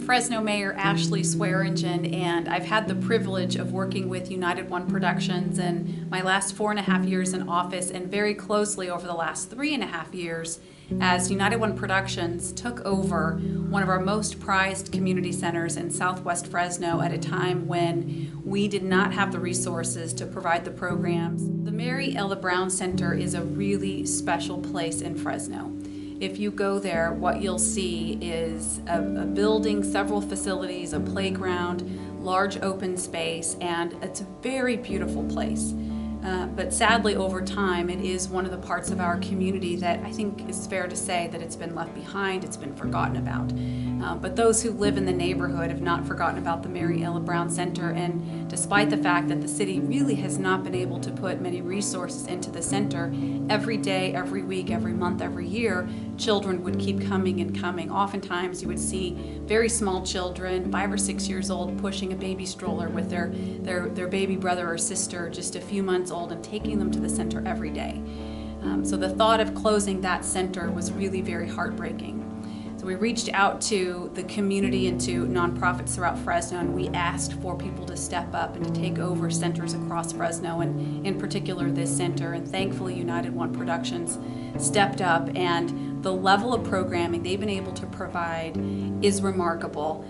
Fresno Mayor Ashley Swearingen, and I've had the privilege of working with United One Productions in my last 4.5 years in office, and very closely over the last 3.5 years as United One Productions took over one of our most prized community centers in Southwest Fresno at a time when we did not have the resources to provide the programs. The Mary Ella Brown Center is a really special place in Fresno. If you go there, what you'll see is a building, several facilities, a playground, large open space, and it's a very beautiful place. But sadly, over time, it is one of the parts of our community that I think is fair to say that it's been left behind, it's been forgotten about. But those who live in the neighborhood have not forgotten about the Mary Ella Brown Center, and despite the fact that the city really has not been able to put many resources into the center, every day, every week, every month, every year, children would keep coming and coming. Oftentimes you would see very small children, 5 or 6 years old, pushing a baby stroller with their baby brother or sister just a few months old and taking them to the center every day. So the thought of closing that center was really very heartbreaking. So we reached out to the community and to nonprofits throughout Fresno, and we asked for people to step up and to take over centers across Fresno, and in particular this center. And thankfully United One Productions stepped up, and the level of programming they've been able to provide is remarkable.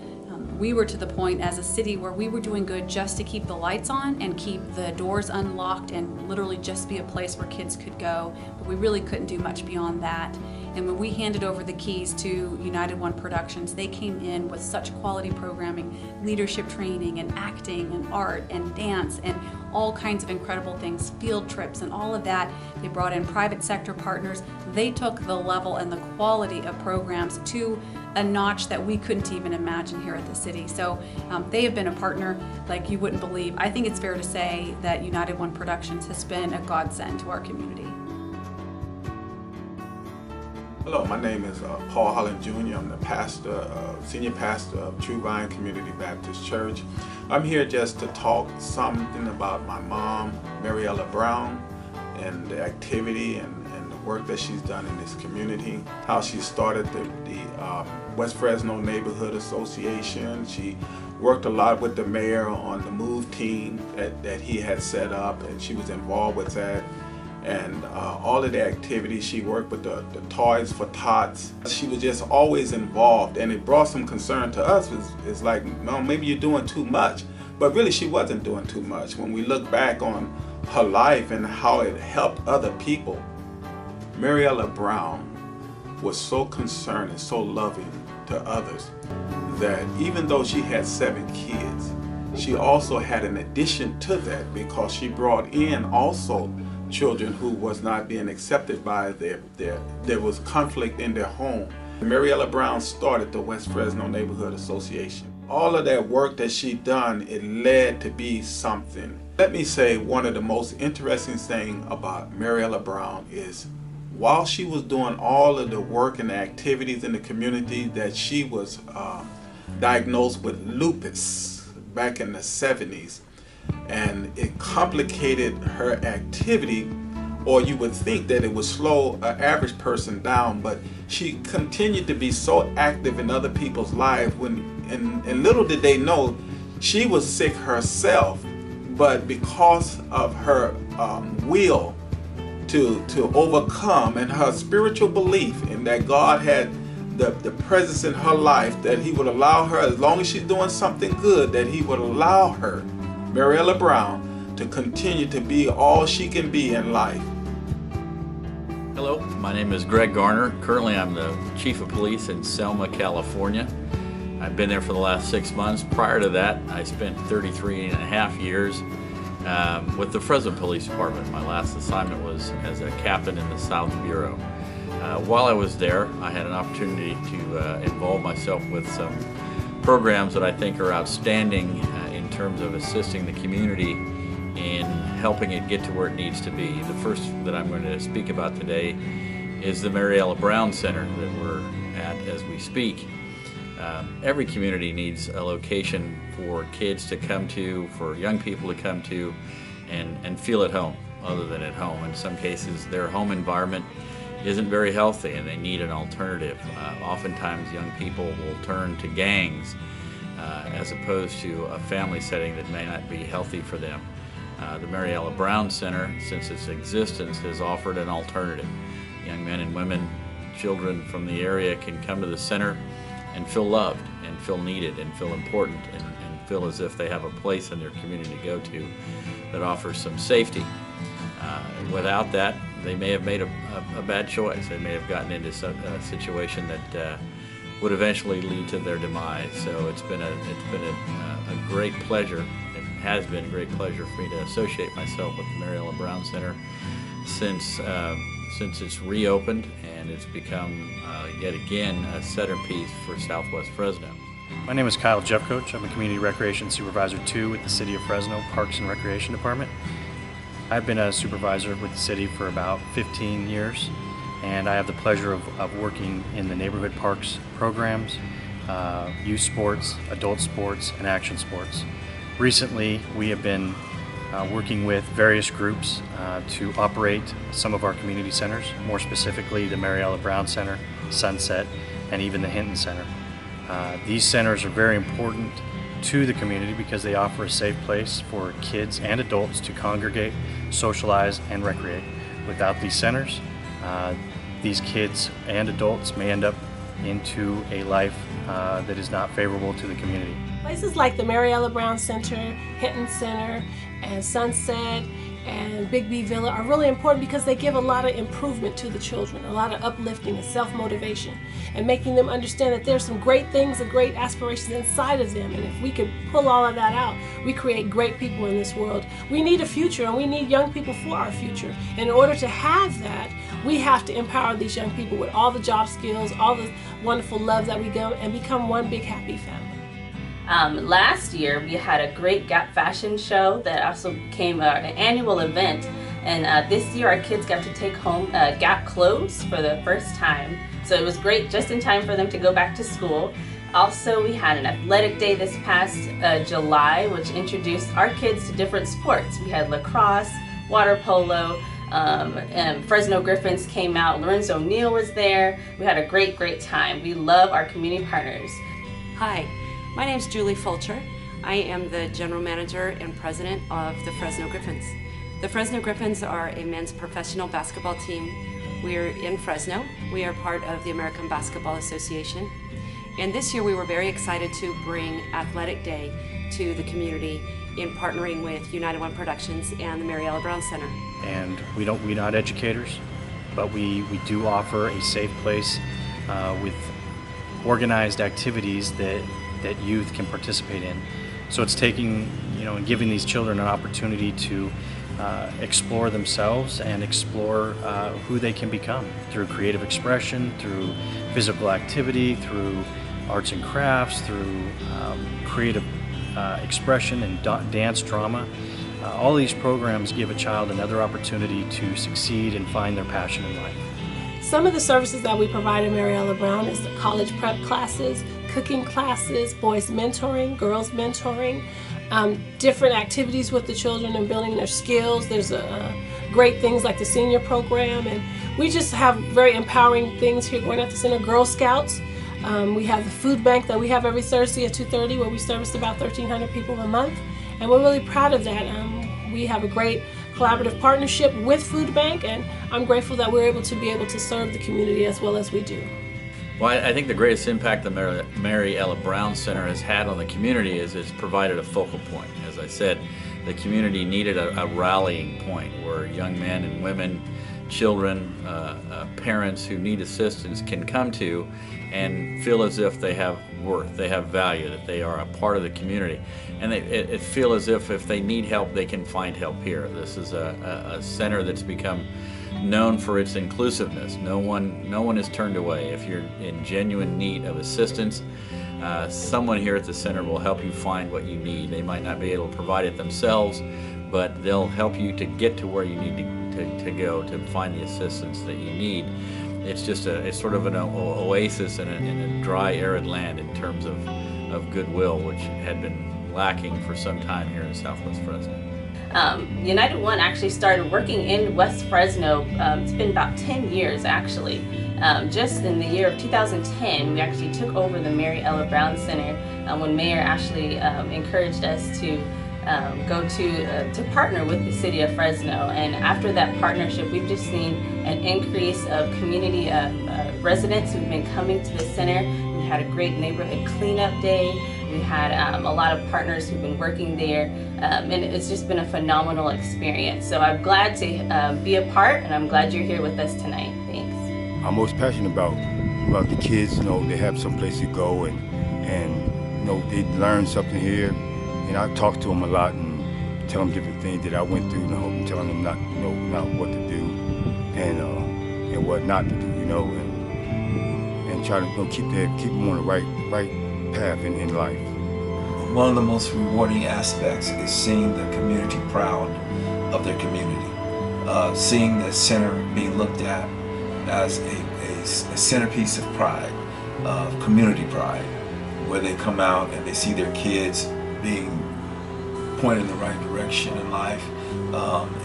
We were to the point as a city where we were doing good just to keep the lights on and keep the doors unlocked and literally just be a place where kids could go, but we really couldn't do much beyond that. And when we handed over the keys to United One Productions, they came in with such quality programming, leadership training and acting and art and dance and all kinds of incredible things, field trips and all of that. They brought in private sector partners. They took the level and the quality of programs to a notch that we couldn't even imagine here at the city. So they have been a partner like you wouldn't believe. I think it's fair to say that United One Productions has been a godsend to our community. Hello, my name is Paul Holland Jr. I'm the senior pastor of True Vine Community Baptist Church. I'm here just to talk something about my mom, Mary Ella Brown, and the activity and the work that she's done in this community, how she started the West Fresno Neighborhood Association. She worked a lot with the mayor on the MOVE team that he had set up, and she was involved with that. And all of the activities, she worked with the Toys for Tots. She was just always involved, and it brought some concern to us. It's like, no, maybe you're doing too much. But really, she wasn't doing too much. When we look back on her life and how it helped other people, Mary Ella Brown was so concerned and so loving to others that even though she had 7 kids, she also had an addition to that, because she brought in also children who was not being accepted by there was conflict in their home. Mary Ella Brown started the West Fresno Neighborhood Association. All of that work that she done, it led to be something. Let me say, one of the most interesting things about Mary Ella Brown is, while she was doing all of the work and the activities in the community, that she was diagnosed with lupus back in the 70s. And it complicated her activity, or you would think that it would slow an average person down, but she continued to be so active in other people's lives, and little did they know she was sick herself, but because of her will to overcome, and her spiritual belief in that God had the presence in her life, that he would allow her, as long as she's doing something good, that he would allow her, Mary Ella Brown, to continue to be all she can be in life. Hello, my name is Greg Garner. Currently I'm the Chief of Police in Selma, California. I've been there for the last 6 months. Prior to that, I spent 33.5 years with the Fresno Police Department. My last assignment was as a captain in the South Bureau. While I was there, I had an opportunity to involve myself with some programs that I think are outstanding in terms of assisting the community in helping it get to where it needs to be. The first that I'm going to speak about today is the Mary Ella Brown Center that we're at as we speak. Every community needs a location for kids to come to, for young people to come to, and feel at home, other than at home. In some cases, their home environment isn't very healthy and they need an alternative. Oftentimes young people will turn to gangs as opposed to a family setting that may not be healthy for them. The Mariella Brown Center, since its existence, has offered an alternative. Young men and women, children from the area can come to the center and feel loved and feel needed and feel important and feel as if they have a place in their community to go to that offers some safety. Without that, they may have made a bad choice. They may have gotten into a situation that would eventually lead to their demise. So it's been a great pleasure. It has been a great pleasure for me to associate myself with the Mariella Brown Center since it's reopened, and it's become yet again a centerpiece for Southwest Fresno. My name is Kyle Jeffcoach. I'm a Community Recreation Supervisor 2 with the City of Fresno Parks and Recreation Department. I've been a supervisor with the city for about 15 years, and I have the pleasure of working in the neighborhood parks programs, youth sports, adult sports, and action sports. Recently, we have been working with various groups to operate some of our community centers, more specifically the Mariella Brown Center, Sunset, and even the Hinton Center. These centers are very important to the community because they offer a safe place for kids and adults to congregate, socialize, and recreate. Without these centers, these kids and adults may end up into a life that is not favorable to the community. Places like the Mariella Brown Center, Hinton Center, and Sunset, and Big B Villa are really important because they give a lot of improvement to the children, a lot of uplifting and self-motivation, and making them understand that there's some great things and great aspirations inside of them, and if we can pull all of that out, we create great people in this world. We need a future, and we need young people for our future. And in order to have that, we have to empower these young people with all the job skills, all the wonderful love that we give, and become one big happy family. Last year we had a great Gap fashion show that also became an annual event, and this year our kids got to take home Gap clothes for the first time, so it was great, just in time for them to go back to school. Also, we had an athletic day this past July, which introduced our kids to different sports. We had lacrosse, water polo, and Fresno Griffins came out. Lorenzo Neal was there. We had a great time. We love our community partners. Hi. My name is Julie Fulcher. I am the General Manager and President of the Fresno Griffins. The Fresno Griffins are a men's professional basketball team. We're in Fresno. We are part of the American Basketball Association. And this year we were very excited to bring Athletic Day to the community in partnering with United One Productions and the Mariella Brown Center. And we're not educators, but we do offer a safe place with organized activities that youth can participate in. So it's taking, and giving these children an opportunity to explore themselves and explore who they can become through creative expression, through physical activity, through arts and crafts, through creative expression and dance, drama. All these programs give a child another opportunity to succeed and find their passion in life. Some of the services that we provide in Mariella Brown is the college prep classes, cooking classes, boys mentoring, girls mentoring, different activities with the children and building their skills. There's great things like the senior program, and we just have very empowering things here going at the center. Girl Scouts. We have the food bank that we have every Thursday at 2:30 where we service about 1,300 people a month, and we're really proud of that. We have a great collaborative partnership with Food Bank, and I'm grateful that we're able to serve the community as well as we do. Well, I think the greatest impact the Mariella Brown Center has had on the community is it's provided a focal point. As I said, the community needed a rallying point where young men and women, children, parents who need assistance can come to and feel as if they have worth, they have value, that they are a part of the community. And they feel as if they need help, they can find help here. This is a center that's become known for its inclusiveness. No one is turned away. If you're in genuine need of assistance, someone here at the center will help you find what you need. They might not be able to provide it themselves, but they'll help you to get to where you need to go to find the assistance that you need. It's just it's sort of an oasis in a dry, arid land in terms of goodwill, which had been lacking for some time here in Southwest Fresno. United One actually started working in West Fresno. It's been about 10 years actually. Just in the year of 2010, we actually took over the Mary Ella Brown Center when Mayor Ashley encouraged us to go to partner with the city of Fresno. And after that partnership, we've just seen an increase of community residents who've been coming to the center. We had a great neighborhood cleanup day. We had a lot of partners who've been working there, and it's just been a phenomenal experience. So I'm glad to be a part, and I'm glad you're here with us tonight. Thanks. I'm most passionate about the kids. You know, they have some place to go, and you know, they learn something here. And I talk to them a lot and tell them different things that I went through, and telling them not what to do and what not to do, you know, and try to keep them on the right path in life. One of the most rewarding aspects is seeing the community proud of their community, seeing the center being looked at as a centerpiece of pride, of community pride, where they come out and they see their kids being pointed in the right direction in life,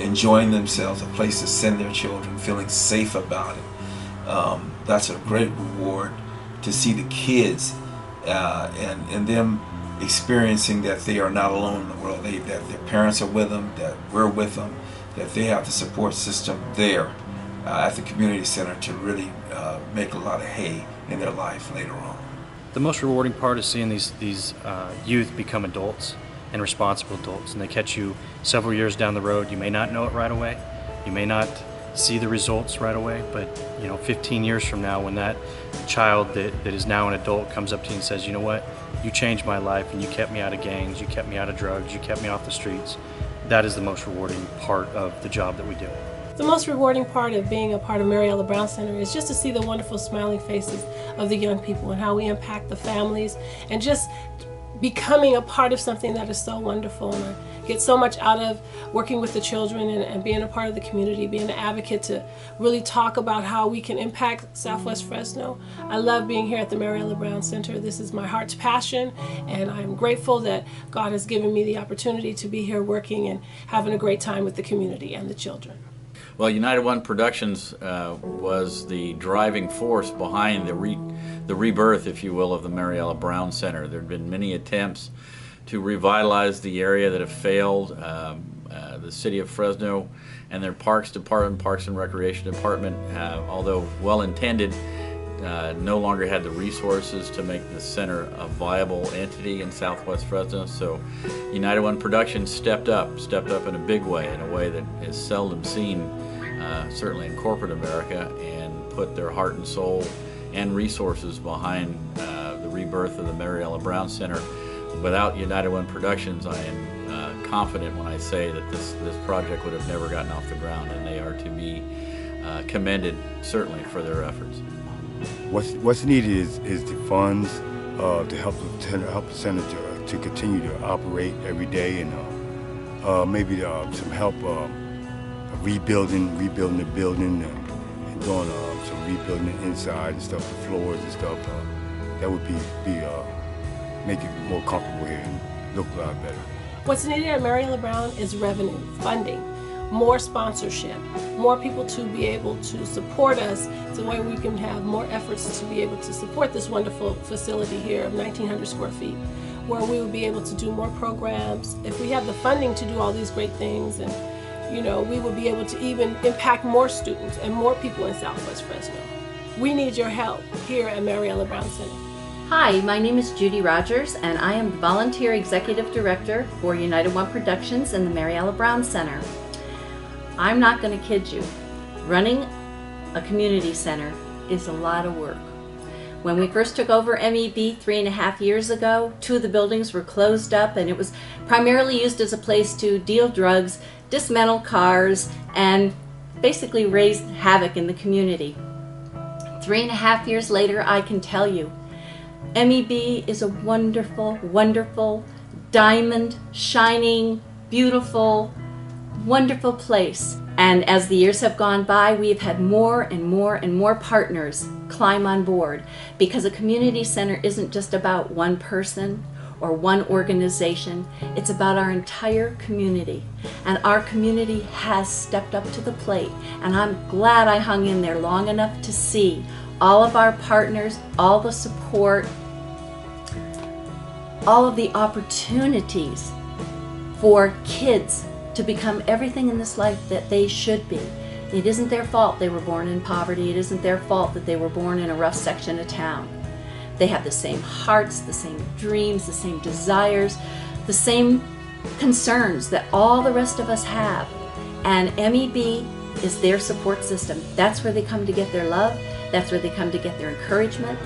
enjoying themselves, a place to send their children, feeling safe about it. That's a great reward to see the kids and them experiencing that they are not alone in the world, that their parents are with them, that we're with them, that they have the support system there at the community center to really make a lot of hay in their life later on. The most rewarding part is seeing these youth become adults and responsible adults, and they catch you several years down the road. You may not know it right away, you may not see the results right away, but you know, 15 years from now, when that child that is now an adult comes up to you and says, you know what, you changed my life and you kept me out of gangs, you kept me out of drugs, you kept me off the streets, that is the most rewarding part of the job that we do. The most rewarding part of being a part of Mary Ella Brown Center is just to see the wonderful smiling faces of the young people and how we impact the families, and just becoming a part of something that is so wonderful. And I get so much out of working with the children and being a part of the community, being an advocate to really talk about how we can impact Southwest Fresno. I love being here at the Mary Ella Brown Center. This is my heart's passion, and I'm grateful that God has given me the opportunity to be here working and having a great time with the community and the children. Well, United One Productions was the driving force behind the rebirth, if you will, of the Mary Ella Brown Center. There have been many attempts to revitalize the area that have failed. The City of Fresno and their Parks Department, Parks and Recreation Department, although well-intended, no longer had the resources to make the center a viable entity in Southwest Fresno. So United One Productions stepped up in a big way, in a way that is seldom seen, certainly in corporate America, and put their heart and soul and resources behind the rebirth of the Mary Ella Brown Center. Without United One Productions, I am confident when I say that this project would have never gotten off the ground, and they are to be commended, certainly, for their efforts. What's needed is the funds to help the center to continue to operate every day, and maybe some help rebuilding the building and doing some rebuilding inside and stuff, the floors and stuff. That would make it more comfortable here and look a lot better. What's needed at Mary Ella Brown is revenue, funding, more sponsorship, more people to be able to support us, so that way we can have more efforts to be able to support this wonderful facility here of 1,900 square feet, where we will be able to do more programs. If we have the funding to do all these great things, and you know, we will be able to even impact more students and more people in Southwest Fresno. We need your help here at Mary Ella Brown Center. Hi, my name is Judy Rogers, and I am the Volunteer Executive Director for United One Productions in the Mary Ella Brown Center. I'm not going to kid you. Running a community center is a lot of work. When we first took over MEB 3.5 years ago, 2 of the buildings were closed up, and it was primarily used as a place to deal drugs, dismantle cars, and basically raise havoc in the community. 3.5 years later, I can tell you, MEB is a wonderful, wonderful, diamond, shining, beautiful, wonderful place. And as the years have gone by, we've had more and more and more partners climb on board, because a community center isn't just about one person or one organization. It's about our entire community. And our community has stepped up to the plate. And I'm glad I hung in there long enough to see all of our partners, all the support, all of the opportunities for kids to become everything in this life that they should be. It isn't their fault they were born in poverty. It isn't their fault that they were born in a rough section of town. They have the same hearts, the same dreams, the same desires, the same concerns that all the rest of us have. And MEB is their support system. That's where they come to get their love. That's where they come to get their encouragement.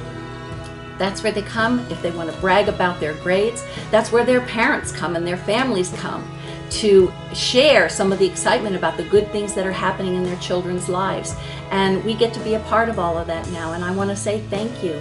That's where they come if they want to brag about their grades. That's where their parents come and their families come to share some of the excitement about the good things that are happening in their children's lives. And we get to be a part of all of that now. And I want to say thank you.